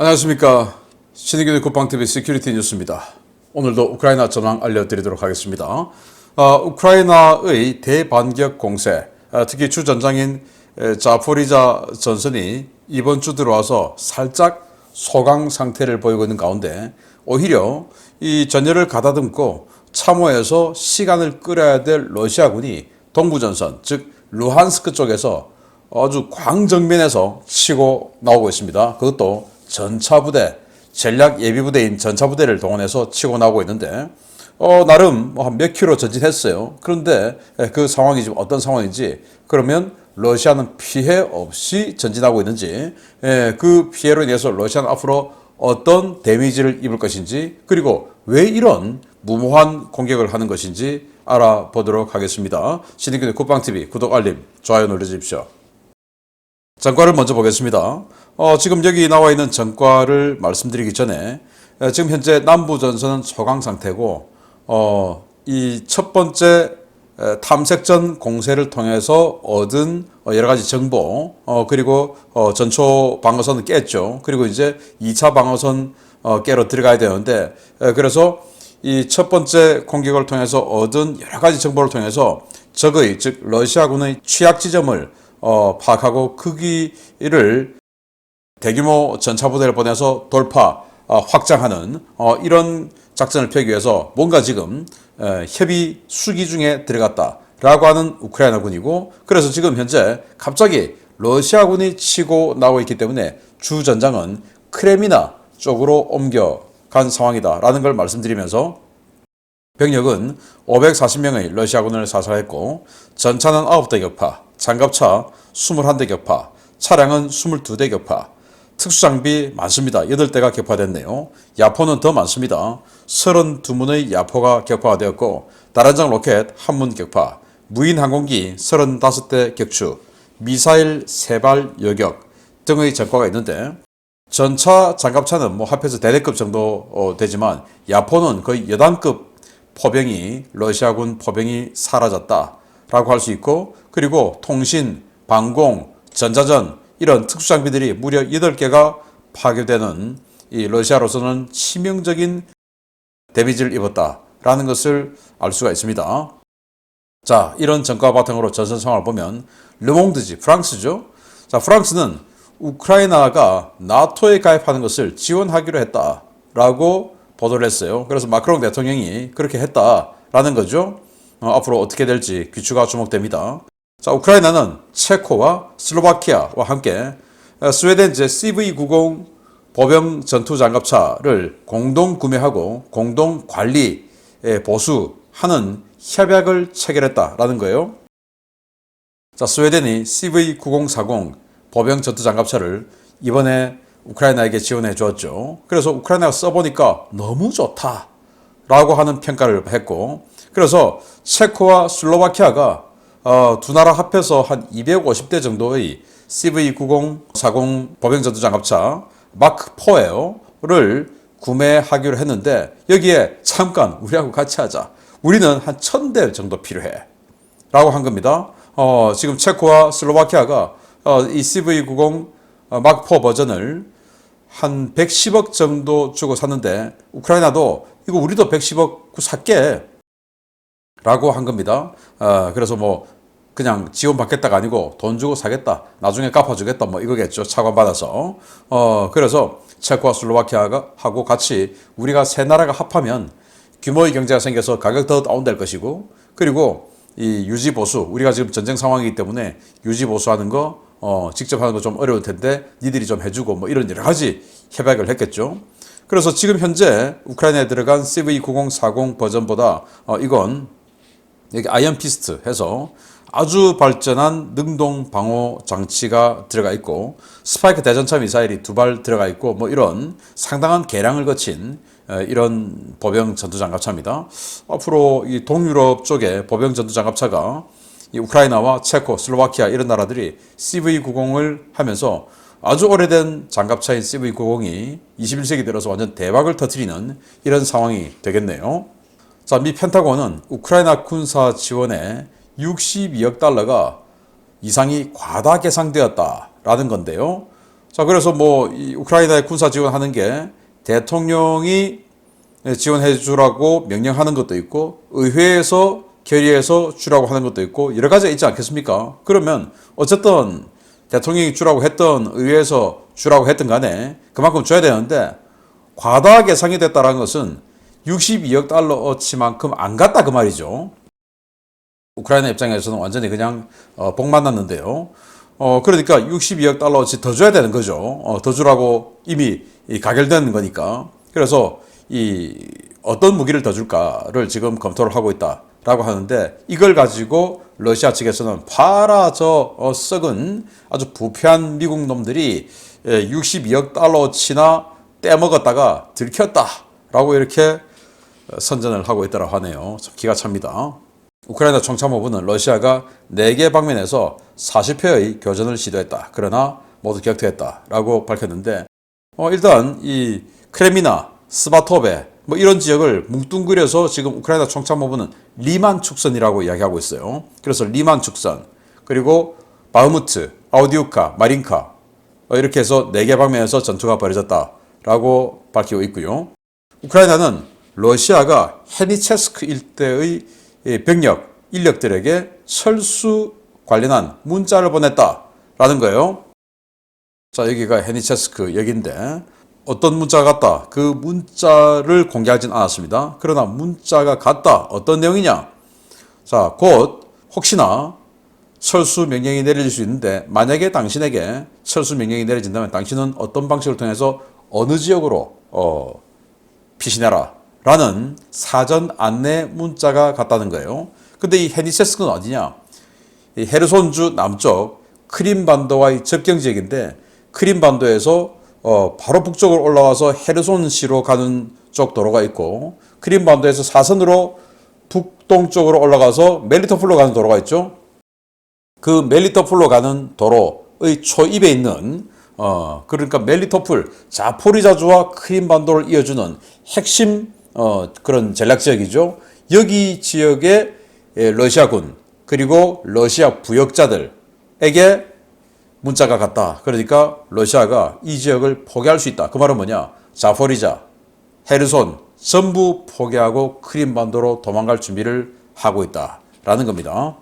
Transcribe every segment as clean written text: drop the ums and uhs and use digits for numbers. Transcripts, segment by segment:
안녕하십니까. 신의균의 국방TV 시큐리티 뉴스입니다. 오늘도 우크라이나 전황 알려드리도록 하겠습니다. 우크라이나의 대반격 공세, 특히 주전장인 자포리자 전선이 이번 주 들어와서 살짝 소강 상태를 보이고 있는 가운데 오히려 이 전열을 가다듬고 참호해서 시간을 끌어야 될 러시아군이 동부전선, 즉 루한스크 쪽에서 아주 광정면에서 치고 나오고 있습니다. 그것도 전차부대, 전략 예비부대인 전차부대를 동원해서 치고 나오고 있는데 나름 한 몇 킬로 전진했어요. 그런데 그 상황이 지금 어떤 상황인지, 그러면 러시아는 피해 없이 전진하고 있는지, 그 피해로 인해서 러시아는 앞으로 어떤 데미지를 입을 것인지, 그리고 왜 이런 무모한 공격을 하는 것인지 알아보도록 하겠습니다. 신의균의 국방TV 구독, 알림, 좋아요 눌러주십시오. 전과를 먼저 보겠습니다. 지금 여기 나와 있는 전과를 말씀드리기 전에 지금 현재 남부전선은 소강 상태고 이 첫 번째 탐색전 공세를 통해서 얻은 여러 가지 정보, 그리고 전초 방어선은 깼죠. 그리고 이제 2차 방어선 깨러 들어가야 되는데, 그래서 이 첫 번째 공격을 통해서 얻은 여러 가지 정보를 통해서 적의, 즉 러시아군의 취약 지점을 파악하고 크기를 대규모 전차부대를 보내서 돌파, 확장하는 이런 작전을 펴기 위해서 뭔가 지금 협의 수기 중에 들어갔다라고 하는 우크라이나군이고, 그래서 지금 현재 갑자기 러시아군이 치고 나오고 있기 때문에 주 전장은 크레미나 쪽으로 옮겨간 상황이다라는 걸 말씀드리면서, 병력은 540명의 러시아군을 사살했고 전차는 9대 격파, 장갑차 21대 격파, 차량은 22대 격파, 특수장비 많습니다. 8대가 격파됐네요. 야포는 더 많습니다. 32문의 야포가 격파가 되었고, 다란장 로켓 1문 격파, 무인 항공기 35대 격추, 미사일 3발 여격 등의 전과가 있는데, 전차, 장갑차는 뭐 합해서 대대급 정도 되지만 야포는 거의 여단급 포병이, 러시아군 포병이 사라졌다라고 할 수 있고, 그리고 통신, 방공, 전자전 이런 특수장비들이 무려 8개가 파괴되는, 이 러시아로서는 치명적인 데미지를 입었다라는 것을 알 수가 있습니다. 자, 이런 전과 바탕으로 전선 상황을 보면 르몽드지, 프랑스죠. 자, 프랑스는 우크라이나가 나토에 가입하는 것을 지원하기로 했다라고 보도를 했어요. 그래서 마크롱 대통령이 그렇게 했다라는 거죠. 앞으로 어떻게 될지 귀추가 주목됩니다. 자, 우크라이나는 체코와 슬로바키아와 함께 스웨덴 CV90 보병 전투 장갑차를 공동 구매하고 공동 관리, 보수하는 협약을 체결했다라는 거예요. 자, 스웨덴이 CV9040 보병 전투 장갑차를 이번에 우크라이나에게 지원해 주었죠. 그래서 우크라이나가 써보니까 너무 좋다라고 하는 평가를 했고, 그래서 체코와 슬로바키아가 두 나라 합해서 한 250대 정도의 CV9040 보병 전투 장갑차 마크4를 구매하기로 했는데, 여기에 잠깐 우리하고 같이 하자, 우리는 한 1000대 정도 필요해 라고 한 겁니다. 지금 체코와 슬로바키아가 이 CV90 마크4 버전을 한 110억 정도 주고 샀는데, 우크라이나도 이거 우리도 110억 살게 라고 한 겁니다. 그래서 뭐 그냥 지원받겠다가 아니고 돈 주고 사겠다, 나중에 갚아주겠다, 뭐 이거겠죠. 차관받아서. 그래서 체코와 슬로바키아가 하고 같이 우리가 세 나라가 합하면 규모의 경제가 생겨서 가격 더 다운될 것이고, 그리고 이 유지 보수, 우리가 지금 전쟁 상황이기 때문에 유지 보수하는 거 직접 하는 거 좀 어려울 텐데 니들이 좀 해주고, 뭐 이런 여러 가지 협약을 했겠죠. 그래서 지금 현재 우크라이나에 들어간 CV9040 버전보다 이건 여기 아이언 피스트 해서 아주 발전한 능동 방어 장치가 들어가 있고, 스파이크 대전차 미사일이 2발 들어가 있고, 뭐 이런 상당한 개량을 거친 이런 보병 전투 장갑차입니다. 앞으로 이 동유럽 쪽에 보병 전투 장갑차가 이 우크라이나와 체코, 슬로바키아 이런 나라들이 CV90을 하면서 아주 오래된 장갑차인 CV90이 21세기 들어서 완전 대박을 터뜨리는 이런 상황이 되겠네요. 자, 미 펜타곤은 우크라이나 군사 지원에 62억 달러가 이상이 과다 계상되었다라는 건데요. 자, 그래서 뭐 이 우크라이나에 군사 지원하는 게 대통령이 지원해 주라고 명령하는 것도 있고 의회에서 결의해서 주라고 하는 것도 있고 여러 가지가 있지 않겠습니까? 그러면 어쨌든 대통령이 주라고 했던 의회에서 주라고 했던 간에 그만큼 줘야 되는데 과다하게 상회됐다는 것은 62억 달러어치만큼 안 갔다 그 말이죠. 우크라이나 입장에서는 완전히 그냥 복 만났는데요. 그러니까 62억 달러어치 더 줘야 되는 거죠. 더 주라고 이미 가결된 거니까. 그래서 이 어떤 무기를 더 줄까를 지금 검토를 하고 있다라고 하는데 이걸 가지고 러시아 측에서는 봐라 저 썩은 아주 부패한 미국 놈들이 62억 달러어치나 떼먹었다가 들켰다라고 이렇게 선전을 하고 있다고 하네요. 참 기가 찹니다. 우크라이나 총참모부는 러시아가 4개 방면에서 40회의 교전을 시도했다. 그러나 모두 격퇴했다라고 밝혔는데 일단 이 크레미나, 스바토베 뭐 이런 지역을 뭉뚱그려서 지금 우크라이나 총참모부는 리만 축선이라고 이야기하고 있어요. 그래서 리만 축선 그리고 바흐무트, 아우디우카, 마린카 이렇게 해서 4개 방면에서 전투가 벌어졌다라고 밝히고 있고요. 우크라이나는 러시아가 헤니체스크 일대의 병력, 인력들에게 철수 관련한 문자를 보냈다라는 거예요. 자, 여기가 헤니체스크 역인데 어떤 문자가 갔다? 그 문자를 공개하진 않았습니다. 그러나 문자가 갔다. 어떤 내용이냐? 자, 곧 혹시나 철수 명령이 내려질 수 있는데 만약에 당신에게 철수 명령이 내려진다면 당신은 어떤 방식을 통해서 어느 지역으로 피신해라 라는 사전 안내 문자가 갔다는 거예요. 근데 이 헤니체스크는 어디냐? 이 헤르손주 남쪽 크림반도와의 접경 지역인데 크림반도에서 바로 북쪽으로 올라와서 헤르손시로 가는 쪽 도로가 있고 크림반도에서 사선으로 북동쪽으로 올라가서 멜리토폴로 가는 도로가 있죠. 그 멜리토폴로 가는 도로의 초입에 있는 그러니까 멜리토폴 자포리자주와 크림반도를 이어주는 핵심 그런 전략 지역이죠. 여기 지역에 러시아군 그리고 러시아 부역자들에게 문자가 갔다. 그러니까 러시아가 이 지역을 포기할 수 있다. 그 말은 뭐냐? 자포리자, 헤르손 전부 포기하고 크림반도로 도망갈 준비를 하고 있다라는 겁니다.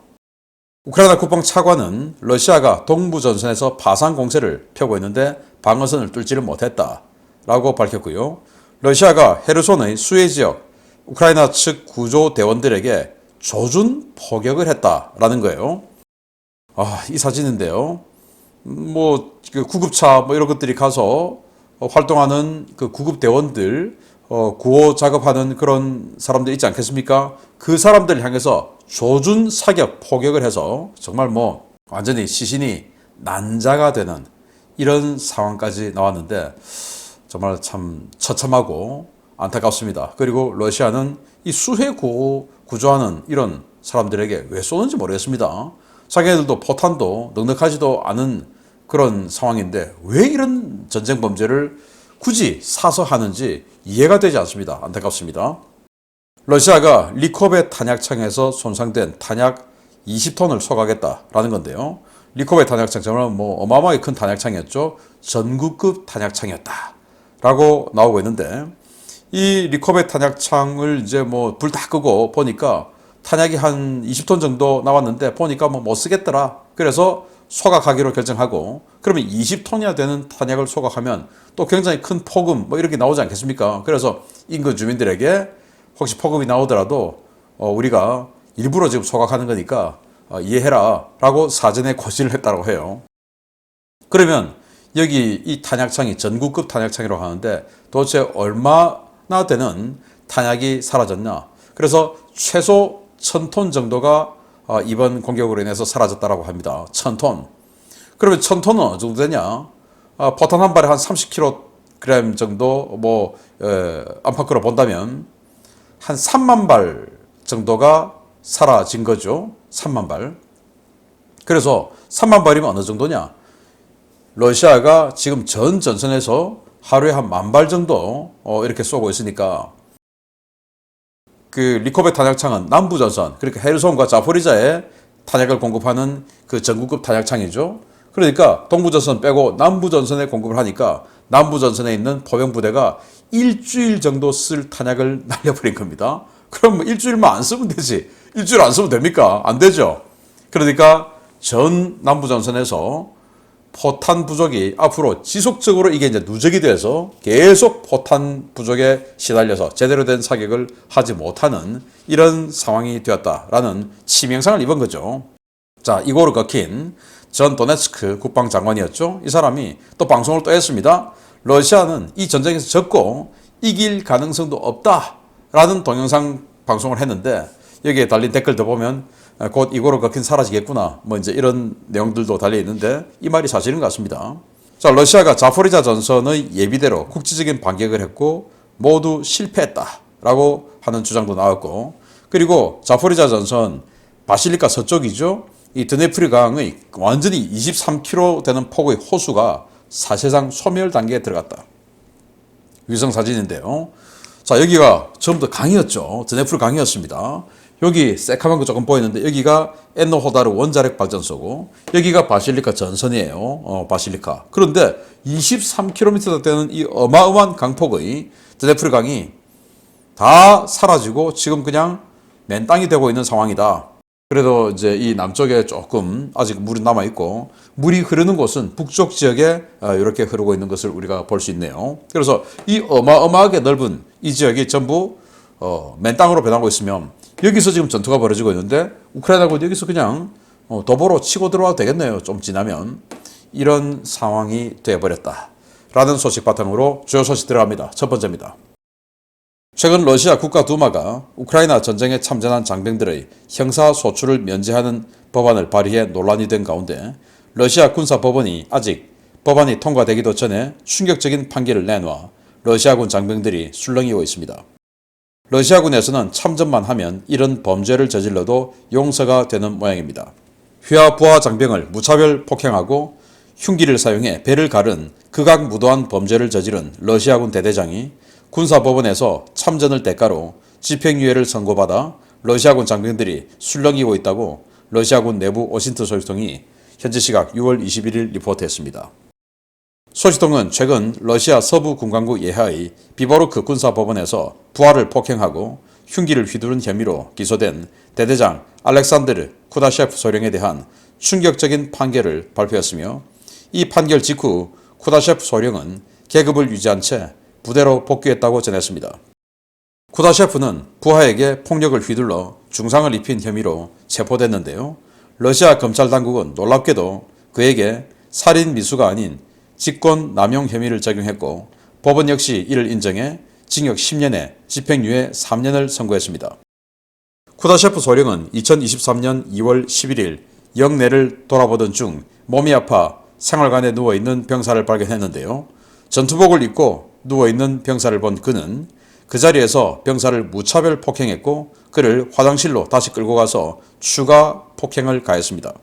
우크라이나 국방차관은 러시아가 동부 전선에서 파상 공세를 펴고 있는데 방어선을 뚫지를 못했다라고 밝혔고요. 러시아가 헤르손의 수해 지역 우크라이나 측 구조대원들에게 조준 포격을 했다라는 거예요. 이 사진인데요. 뭐 구급차 뭐 이런 것들이 가서 활동하는 그 구급대원들 구호 작업하는 그런 사람들 있지 않겠습니까? 그 사람들을 향해서 조준 사격 포격을 해서 정말 뭐 완전히 시신이 난자가 되는 이런 상황까지 나왔는데 정말 참 처참하고 안타깝습니다. 그리고 러시아는 이 수해 구조하는 이런 사람들에게 왜 쏘는지 모르겠습니다. 자기네들도 포탄도 넉넉하지도 않은 그런 상황인데 왜 이런 전쟁 범죄를 굳이 사서 하는지 이해가 되지 않습니다. 안타깝습니다. 러시아가 리코베 탄약창에서 손상된 탄약 20톤을 소각했다라는 건데요. 리코베 탄약창 정말 뭐 어마어마하게 큰 탄약창이었죠. 전국급 탄약창이었다라고 나오고 있는데 이 리코베 탄약창을 이제 뭐 불 다 끄고 보니까 탄약이 한 20톤 정도 나왔는데 보니까 뭐 못 쓰겠더라. 그래서 소각하기로 결정하고 그러면 20톤이나 되는 탄약을 소각하면 또 굉장히 큰 폭음 뭐 이렇게 나오지 않겠습니까? 그래서 인근 주민들에게 혹시 폭음이 나오더라도 우리가 일부러 지금 소각하는 거니까 이해해라 라고 사전에 고지를 했다고 해요. 그러면 여기 이 탄약창이 전국급 탄약창이라고 하는데 도대체 얼마나 되는 탄약이 사라졌냐? 그래서 최소 1000톤 정도가 이번 공격으로 인해서 사라졌다고 합니다. 1000톤. 그러면 1000톤은 어느 정도 되냐? 포탄 한 발에 한 30kg 정도 뭐 안팎으로 본다면 한 3만 발 정도가 사라진 거죠. 3만 발. 그래서 3만 발이면 어느 정도냐? 러시아가 지금 전 전선에서 하루에 한 10,000발 정도 이렇게 쏘고 있으니까 그 리코베 탄약창은 남부 전선 그러니까 헤르손과 자포리자에 탄약을 공급하는 그 전국급 탄약창이죠. 그러니까 동부전선 빼고 남부전선에 공급을 하니까 남부전선에 있는 포병부대가 일주일 정도 쓸 탄약을 날려버린 겁니다. 그럼 뭐 일주일만 안 쓰면 되지. 일주일 안 쓰면 됩니까? 안 되죠. 그러니까 전 남부전선에서 포탄 부족이 앞으로 지속적으로 이게 이제 누적이 돼서 계속 포탄 부족에 시달려서 제대로 된 사격을 하지 못하는 이런 상황이 되었다라는 치명상을 입은 거죠. 자, 이고르 거킨 전 도네츠크 국방장관이었죠. 이 사람이 또 방송을 또 했습니다. 러시아는 이 전쟁에서 졌고 이길 가능성도 없다라는 동영상 방송을 했는데 여기에 달린 댓글도 보면 곧 이고르 거킨 사라지겠구나 뭐 이제 이런 내용들도 달려 있는데 이 말이 사실인 것 같습니다. 자, 러시아가 자포리자 전선의 예비대로 국지적인 반격을 했고 모두 실패했다라고 하는 주장도 나왔고, 그리고 자포리자 전선 바실리카 서쪽이죠. 이 드네프리 강의 완전히 23km 되는 폭의 호수가 사실상 소멸 단계에 들어갔다. 위성 사진인데요. 자, 여기가 전부 다 강이었죠. 드네프리 강이었습니다. 여기 새카만 거 조금 보이는데 여기가 엔노호다르 원자력 발전소고 여기가 바실리카 전선이에요. 바실리카. 그런데 23km 되는 이 어마어마한 강폭의 드네프리 강이 다 사라지고 지금 그냥 맨땅이 되고 있는 상황이다. 그래도 이제 이 남쪽에 조금 아직 물이 남아 있고 물이 흐르는 곳은 북쪽 지역에 이렇게 흐르고 있는 것을 우리가 볼 수 있네요. 그래서 이 어마어마하게 넓은 이 지역이 전부 맨땅으로 변하고 있으면 여기서 지금 전투가 벌어지고 있는데 우크라이나군이 여기서 그냥 도보로 치고 들어와도 되겠네요. 좀 지나면. 이런 상황이 되어버렸다라는 소식 바탕으로 주요 소식 들어갑니다. 첫 번째입니다. 최근 러시아 국가두마가 우크라이나 전쟁에 참전한 장병들의 형사소출을 면제하는 법안을 발의해 논란이 된 가운데 러시아 군사법원이 아직 법안이 통과되기도 전에 충격적인 판결을 내놔 러시아군 장병들이 술렁이고 있습니다. 러시아군에서는 참전만 하면 이런 범죄를 저질러도 용서가 되는 모양입니다. 휘하 부하 장병을 무차별 폭행하고 흉기를 사용해 배를 가른 극악무도한 범죄를 저지른 러시아군 대대장이 군사법원에서 참전을 대가로 집행유예를 선고받아 러시아군 장병들이 술렁이고 있다고 러시아군 내부 오신트 소식통이 현지 시각 6월 21일 리포트했습니다. 소식통은 최근 러시아 서부 군강구 예하의 비보르크 군사법원에서 부하를 폭행하고 흉기를 휘두른 혐의로 기소된 대대장 알렉산드르 쿠다셰프 소령에 대한 충격적인 판결을 발표했으며 이 판결 직후 쿠다셰프 소령은 계급을 유지한 채 부대로 복귀했다고 전했습니다. 쿠다셰프는 부하에게 폭력을 휘둘러 중상을 입힌 혐의로 체포됐는데요. 러시아 검찰 당국은 놀랍게도 그에게 살인 미수가 아닌 직권 남용 혐의를 적용했고 법원 역시 이를 인정해 징역 10년에 집행유예 3년을 선고했습니다. 쿠다셰프 소령은 2023년 2월 11일 영내를 돌아보던 중 몸이 아파 생활관에 누워있는 병사를 발견했는데요. 전투복을 입고 누워있는 병사를 본 그는 그 자리에서 병사를 무차별 폭행했고 그를 화장실로 다시 끌고 가서 추가 폭행을 가했습니다.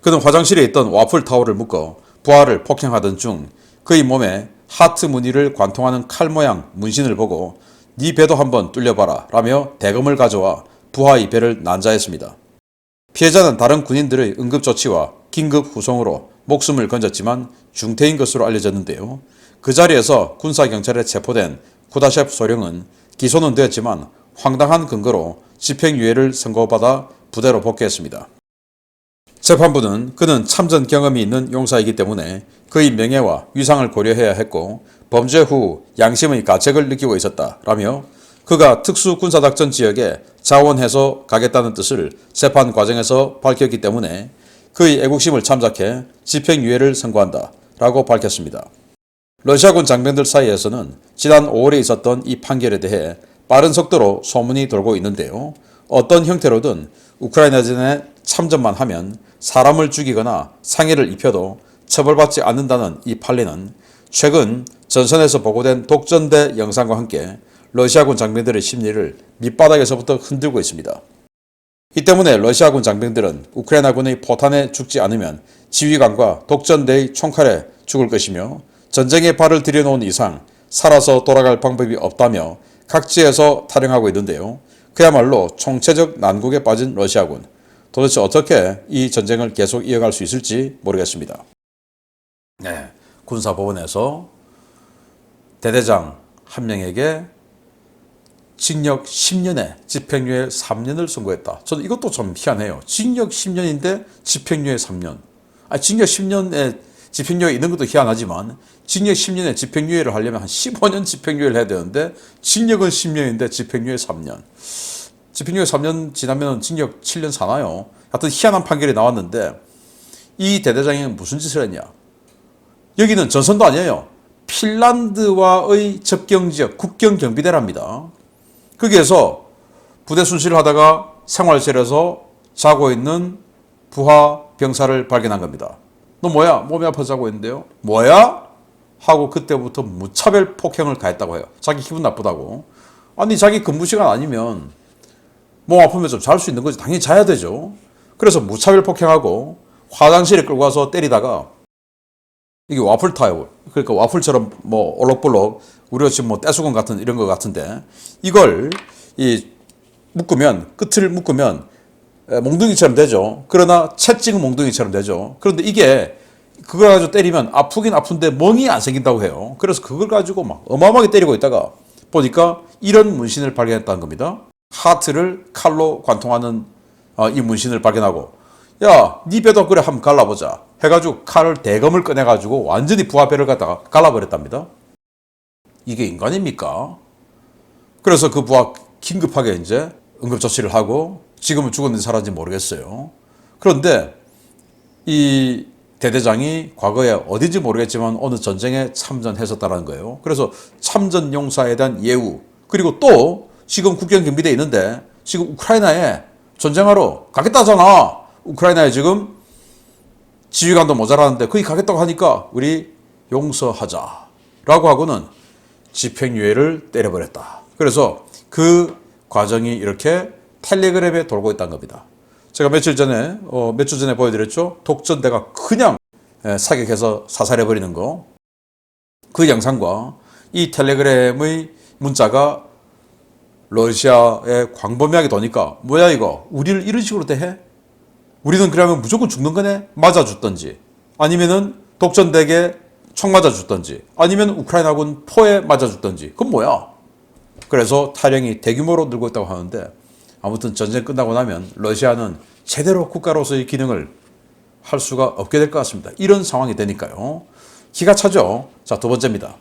그는 화장실에 있던 와플 타월을 묶어 부하를 폭행하던 중 그의 몸에 하트 무늬를 관통하는 칼 모양 문신을 보고 네 배도 한번 뚫려봐라 라며 대검을 가져와 부하의 배를 난자했습니다. 피해자는 다른 군인들의 응급조치와 긴급 후송으로 목숨을 건졌지만 중태인 것으로 알려졌는데요. 그 자리에서 군사경찰에 체포된 쿠다셰프 소령은 기소는 되었지만 황당한 근거로 집행유예를 선고받아 부대로 복귀했습니다. 재판부는 그는 참전 경험이 있는 용사이기 때문에 그의 명예와 위상을 고려해야 했고 범죄 후 양심의 가책을 느끼고 있었다라며 그가 특수군사작전 지역에 자원해서 가겠다는 뜻을 재판 과정에서 밝혔기 때문에 그의 애국심을 참작해 집행유예를 선고한다라고 밝혔습니다. 러시아군 장병들 사이에서는 지난 5월에 있었던 이 판결에 대해 빠른 속도로 소문이 돌고 있는데요. 어떤 형태로든 우크라이나전에 참전만 하면 사람을 죽이거나 상해를 입혀도 처벌받지 않는다는 이 판례는 최근 전선에서 보고된 독전대 영상과 함께 러시아군 장병들의 심리를 밑바닥에서부터 흔들고 있습니다. 이 때문에 러시아군 장병들은 우크라이나군의 포탄에 죽지 않으면 지휘관과 독전대의 총칼에 죽을 것이며 전쟁에 발을 들여놓은 이상 살아서 돌아갈 방법이 없다며 각지에서 탈영하고 있는데요. 그야말로 총체적 난국에 빠진 러시아군. 도대체 어떻게 이 전쟁을 계속 이어갈 수 있을지 모르겠습니다. 네, 군사법원에서 대대장 한 명에게 징역 10년에 집행유예 3년을 선고했다. 저는 이것도 좀 희한해요. 징역 10년인데 집행유예 3년. 징역 10년에 집행유예 있는 것도 희한하지만 징역 10년에 집행유예를 하려면 한 15년 집행유예를 해야 되는데 징역은 10년인데 집행유예 3년. 집행유예 3년 지나면 징역 7년 사나요? 하여튼 희한한 판결이 나왔는데 이 대대장이 무슨 짓을 했냐. 여기는 전선도 아니에요. 핀란드와의 접경지역 국경경비대랍니다. 거기에서 부대 순시를 하다가 생활실에서 자고 있는 부하 병사를 발견한 겁니다. 너 뭐야? 몸이 아파서 자고 있는데요. 뭐야? 하고 그때부터 무차별 폭행을 가했다고 해요. 자기 기분 나쁘다고. 아니 자기 근무 시간 아니면 몸 아프면 좀 잘 수 있는 거지. 당연히 자야 되죠. 그래서 무차별 폭행하고 화장실에 끌고 가서 때리다가 이게 와플 타요. 그러니까 와플처럼 뭐 올록볼록 우리가 지금 뭐 떼수건 같은 이런 거 같은데 이걸 이 묶으면 끝을 묶으면 몽둥이처럼 되죠. 그러나 채 찍은 몽둥이처럼 되죠. 그런데 이게 그걸 가지고 때리면 아프긴 아픈데 멍이 안 생긴다고 해요. 그래서 그걸 가지고 막 어마어마하게 때리고 있다가 보니까 이런 문신을 발견했다는 겁니다. 하트를 칼로 관통하는 이 문신을 발견하고 야, 네 배도 그래 한번 갈라보자 해가지고 칼을 대검을 꺼내가지고 완전히 부하배를 갖다가 갈라버렸답니다. 이게 인간입니까? 그래서 그 부하 긴급하게 이제 응급조치를 하고 지금은 죽었는지 살았는지 모르겠어요. 그런데 이 대대장이 과거에 어딘지 모르겠지만 어느 전쟁에 참전했었다는 거예요. 그래서 참전 용사에 대한 예우 그리고 또 지금 국경경비대에 있는데 지금 우크라이나에 전쟁하러 가겠다잖아. 우크라이나에 지금 지휘관도 모자라는데 거기 가겠다고 하니까 우리 용서하자라고 하고는 집행유예를 때려버렸다. 그래서 그 과정이 이렇게 텔레그램에 돌고 있다는 겁니다. 제가 몇 주 전에 보여드렸죠. 독전대가 그냥 사격해서 사살해버리는 거. 그 영상과 이 텔레그램의 문자가 러시아에 광범위하게 도니까 뭐야 이거 우리를 이런 식으로 대해? 우리는 그러면 무조건 죽는 거네? 맞아 죽던지 아니면은 독전대에 총 맞아 죽던지 아니면 우크라이나군 포에 맞아 죽던지 그건 뭐야? 그래서 탈영이 대규모로 늘고 있다고 하는데 아무튼 전쟁 끝나고 나면 러시아는 제대로 국가로서의 기능을 할 수가 없게 될 것 같습니다. 이런 상황이 되니까요. 기가 차죠. 자, 두 번째입니다.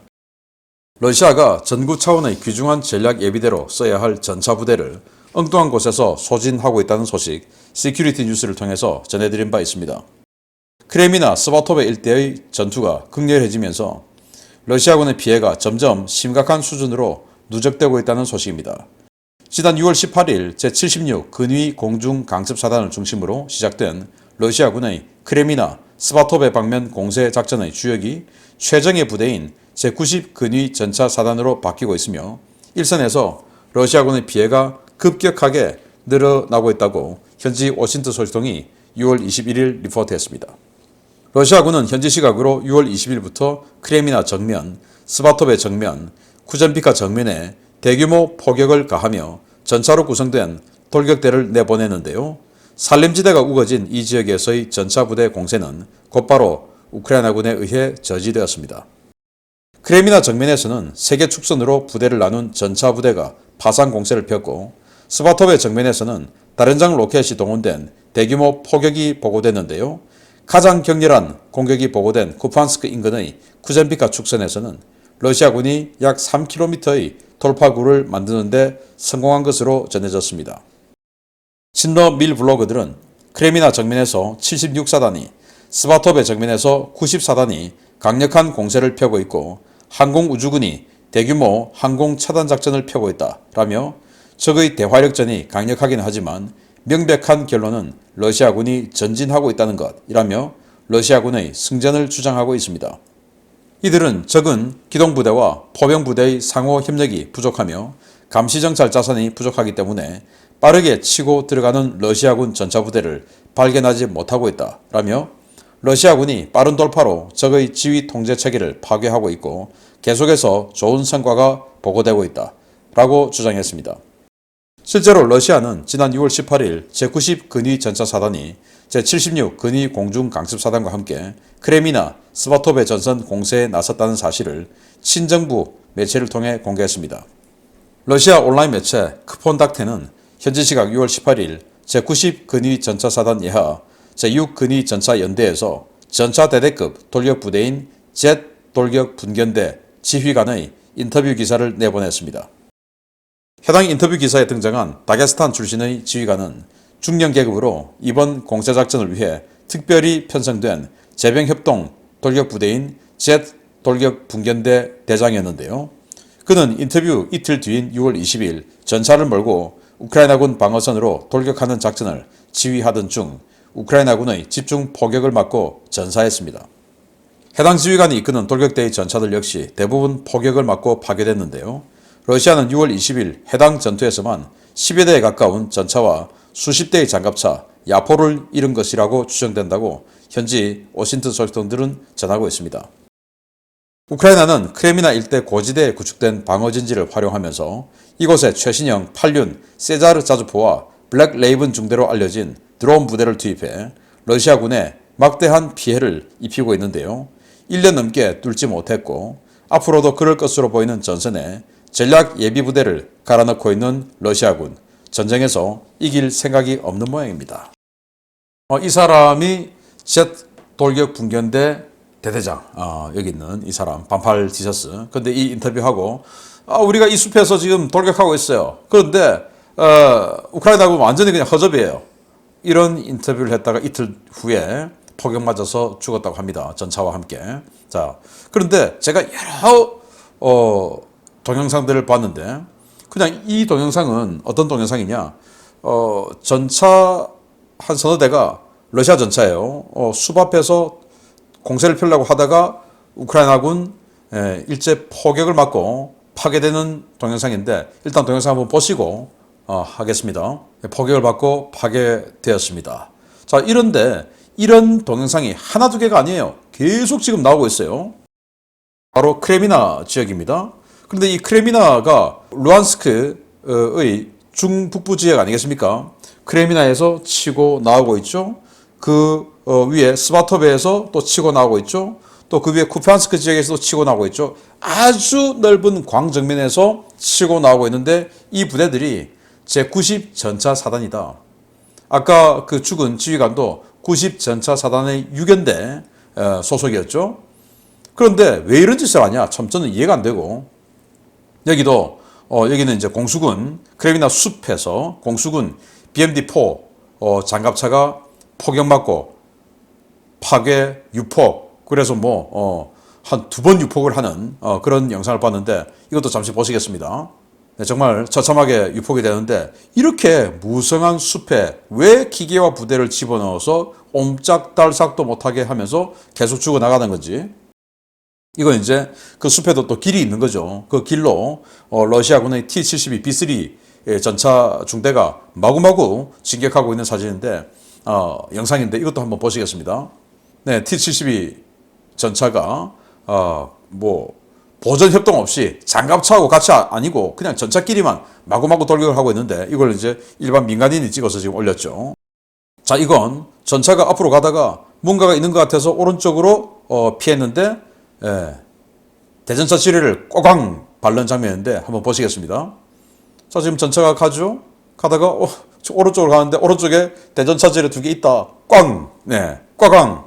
러시아가 전구 차원의 귀중한 전략 예비대로 써야 할 전차 부대를 엉뚱한 곳에서 소진하고 있다는 소식 시큐리티 뉴스를 통해서 전해드린 바 있습니다. 크레미나 스바토베 일대의 전투가 극렬해지면서 러시아군의 피해가 점점 심각한 수준으로 누적되고 있다는 소식입니다. 지난 6월 18일 제76 근위 공중 강습사단을 중심으로 시작된 러시아군의 크레미나 스바토베 방면 공세 작전의 주역이 최정예 부대인 제90 근위 전차 사단으로 바뀌고 있으며 일선에서 러시아군의 피해가 급격하게 늘어나고 있다고 현지 워싱턴 소식통이 6월 21일 리포트했습니다. 러시아군은 현지 시각으로 6월 20일부터 크레미나 정면, 스바토베 정면, 쿠젠비카 정면에 대규모 포격을 가하며 전차로 구성된 돌격대를 내보내는데요. 산림지대가 우거진 이 지역에서의 전차부대 공세는 곧바로 우크라이나군에 의해 저지되었습니다. 크레미나 정면에서는 세개 축선으로 부대를 나눈 전차부대가 파상 공세를 폈고 스바토베 정면에서는 다른 장 로켓이 동원된 대규모 포격이 보고됐는데요. 가장 격렬한 공격이 보고된 쿠판스크 인근의 쿠젠비카 축선에서는 러시아군이 약 3km의 돌파구를 만드는 데 성공한 것으로 전해졌습니다. 친러 밀 블로거들은 크레미나 정면에서 76사단이, 스바토베 정면에서 90사단이 강력한 공세를 펴고 있고 항공우주군이 대규모 항공차단 작전을 펴고 있다라며 적의 대화력전이 강력하긴 하지만 명백한 결론은 러시아군이 전진하고 있다는 것이라며 러시아군의 승전을 주장하고 있습니다. 이들은 적은 기동부대와 포병부대의 상호 협력이 부족하며 감시정찰 자산이 부족하기 때문에 빠르게 치고 들어가는 러시아군 전차부대를 발견하지 못하고 있다라며 러시아군이 빠른 돌파로 적의 지휘 통제 체계를 파괴하고 있고 계속해서 좋은 성과가 보고되고 있다라고 주장했습니다. 실제로 러시아는 지난 6월 18일 제90 근위 전차사단이 제76 근위 공중 강습사단과 함께 크레미나 스바토베 전선 공세에 나섰다는 사실을 친정부 매체를 통해 공개했습니다. 러시아 온라인 매체 크폰닥테는 현지 시각 6월 18일 제90 근위 전차사단 예하 제6 근위 전차 연대에서 전차대대급 돌격 부대인 젯 돌격 분견대 지휘관의 인터뷰 기사를 내보냈습니다. 해당 인터뷰 기사에 등장한 다게스탄 출신의 지휘관은 중령 계급으로 이번 공세작전을 위해 특별히 편성된 제병협동 돌격부대인 젯 돌격 분견대 대장이었는데요. 그는 인터뷰 이틀 뒤인 6월 20일 전차를 몰고 우크라이나군 방어선으로 돌격하는 작전을 지휘하던 중 우크라이나군의 집중 포격을 맞고 전사했습니다. 해당 지휘관이 이끄는 돌격대의 전차들 역시 대부분 포격을 맞고 파괴됐는데요. 러시아는 6월 20일 해당 전투에서만 10여 대에 가까운 전차와 수십 대의 장갑차, 야포를 잃은 것이라고 추정된다고 현지 오신트 소식통들은 전하고 있습니다. 우크라이나는 크레미나 일대 고지대에 구축된 방어진지를 활용하면서 이곳에 최신형 8륜 세자르 자주포와 블랙 레이븐 중대로 알려진 드론 부대를 투입해 러시아군에 막대한 피해를 입히고 있는데요. 1년 넘게 뚫지 못했고 앞으로도 그럴 것으로 보이는 전선에 전략 예비부대를 갈아넣고 있는 러시아군, 전쟁에서 이길 생각이 없는 모양입니다. 이 사람이 젯 돌격 분견대 대대장, 여기 있는 이 사람 반팔 티셔츠. 근데 이 인터뷰하고 우리가 이 숲에서 지금 돌격하고 있어요. 그런데 우크라이나군 완전히 그냥 허접이에요. 이런 인터뷰를 했다가 이틀 후에 폭격 맞아서 죽었다고 합니다. 전차와 함께. 자, 그런데 제가 여러 동영상들을 봤는데 그냥 이 동영상은 어떤 동영상이냐? 전차 한 서너 대가 러시아 전차예요. 숲 앞에서 공세를 펴려고 하다가 우크라이나군 일제 포격을 맞고 파괴되는 동영상인데 일단 동영상 한번 보시고 하겠습니다. 포격을 받고 파괴되었습니다. 자, 이런데 이런 동영상이 하나 두 개가 아니에요. 계속 지금 나오고 있어요. 바로 크레미나 지역입니다. 그런데 이 크레미나가 루안스크의 중북부 지역 아니겠습니까? 크레미나에서 치고 나오고 있죠. 그 위에 스바토베에서 또 치고 나오고 있죠. 또 그 위에 쿠피안스크 지역에서도 치고 나오고 있죠. 아주 넓은 광정면에서 치고 나오고 있는데 이 부대들이 제90 전차 사단이다. 아까 그 죽은 지휘관도 90 전차 사단의 6연대 소속이었죠. 그런데 왜 이런 짓을 하냐? 참 저는 이해가 안 되고 여기도 여기는 이제 공수군 크레미나 숲에서 공수군 BMD-4 장갑차가 폭격맞고 파괴 유폭 그래서 한 두 번 유폭을 하는 그런 영상을 봤는데 이것도 잠시 보시겠습니다. 네, 정말 처참하게 유폭이 되는데 이렇게 무성한 숲에 왜 기계와 부대를 집어넣어서 옴짝달싹도 못하게 하면서 계속 죽어나가는 건지 이건 이제 그 숲에도 또 길이 있는 거죠. 그 길로 러시아군의 T-72 B3 전차 중대가 마구마구 진격하고 있는 사진인데 영상인데 이것도 한번 보시겠습니다. 네, T-72 전차가 보전 협동 없이 장갑차하고 같이 아니고 그냥 전차끼리만 마구마구 돌격을 하고 있는데 이걸 이제 일반 민간인이 찍어서 지금 올렸죠. 자, 이건 전차가 앞으로 가다가 뭔가가 있는 것 같아서 오른쪽으로 피했는데 대전차 지뢰를 꽝꽝 밟는 장면인데 한번 보시겠습니다. 자, 지금 전차가 가죠. 가다가 오른쪽으로 가는데 오른쪽에 대전차 지뢰 두 개 있다. 꽝! 네, 꽝꽝.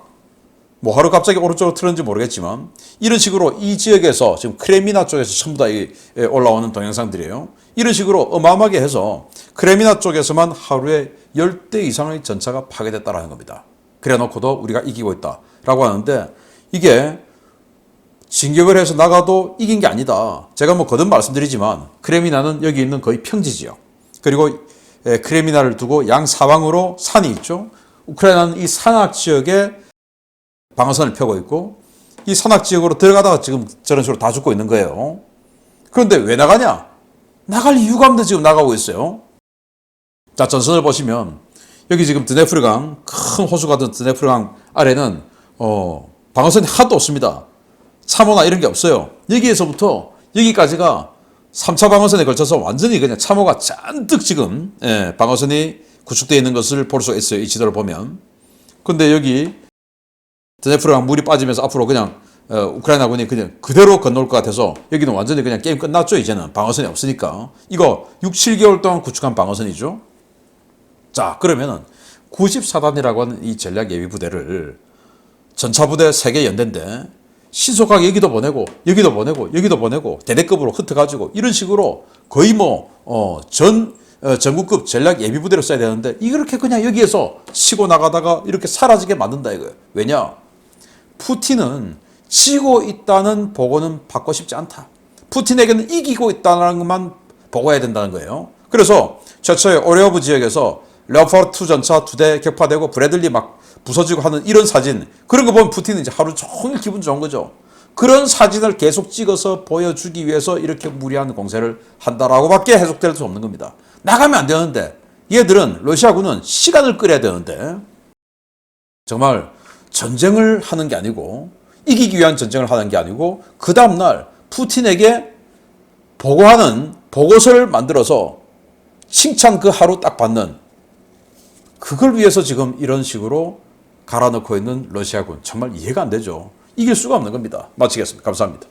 하루 갑자기 오른쪽으로 틀었는지 모르겠지만 이런 식으로 이 지역에서 지금 크레미나 쪽에서 전부 다 올라오는 동영상들이에요. 이런 식으로 어마어마하게 해서 크레미나 쪽에서만 하루에 10대 이상의 전차가 파괴됐다는 겁니다. 그래 놓고도 우리가 이기고 있다라고 하는데 이게 진격을 해서 나가도 이긴 게 아니다. 제가 거듭 말씀드리지만 크레미나는 여기 있는 거의 평지 지역 그리고 크레미나를 두고 양 사방으로 산이 있죠. 우크라이나는 이 산악 지역에 방어선을 펴고 있고 이 산악 지역으로 들어가다가 지금 저런 식으로 다 죽고 있는 거예요. 그런데 왜 나가냐? 나갈 이유가 없는데 지금 나가고 있어요. 자, 전선을 보시면 여기 지금 드네프르강 큰 호수 같은 드네프르강 아래는 방어선이 하나도 없습니다. 참호나 이런 게 없어요. 여기에서부터 여기까지가 3차 방어선에 걸쳐서 완전히 그냥 참호가 잔뜩 지금 방어선이 구축되어 있는 것을 볼 수 있어요. 이 지도를 보면. 근데 여기 드네프르강 물이 빠지면서 앞으로 그냥 우크라이나군이 그냥 그대로 건너올 것 같아서 여기는 완전히 그냥 게임 끝났죠. 이제는 방어선이 없으니까. 이거 6, 7개월 동안 구축한 방어선이죠. 자, 그러면은 94단이라고 하는 이 전략 예비 부대를 전차부대 3개 연대인데 신속하게 여기도 보내고 여기도 보내고 여기도 보내고 대대급으로 흩어가지고 이런 식으로 거의 전국급 전략 예비 부대를 써야 되는데 이렇게 그냥 여기에서 치고 나가다가 이렇게 사라지게 만든다 이거예요. 왜냐? 푸틴은 지고 있다는 보고는 받고 싶지 않다. 푸틴에게는 이기고 있다는 것만 보고해야 된다는 거예요. 그래서 최초의 오레오브 지역에서 레오파르트 2 전차 2대 격파되고 브래들리 막 부서지고 하는 이런 사진, 그런 거 보면 푸틴은 이제 하루 종일 기분 좋은 거죠. 그런 사진을 계속 찍어서 보여주기 위해서 이렇게 무리한 공세를 한다라고밖에 해석될 수 없는 겁니다. 나가면 안 되는데 얘들은 러시아군은 시간을 끌어야 되는데 정말 전쟁을 하는 게 아니고 이기기 위한 전쟁을 하는 게 아니고 그 다음날 푸틴에게 보고하는 보고서를 만들어서 칭찬 그 하루 딱 받는, 그걸 위해서 지금 이런 식으로 갈아넣고 있는 러시아군, 정말 이해가 안 되죠. 이길 수가 없는 겁니다. 마치겠습니다. 감사합니다.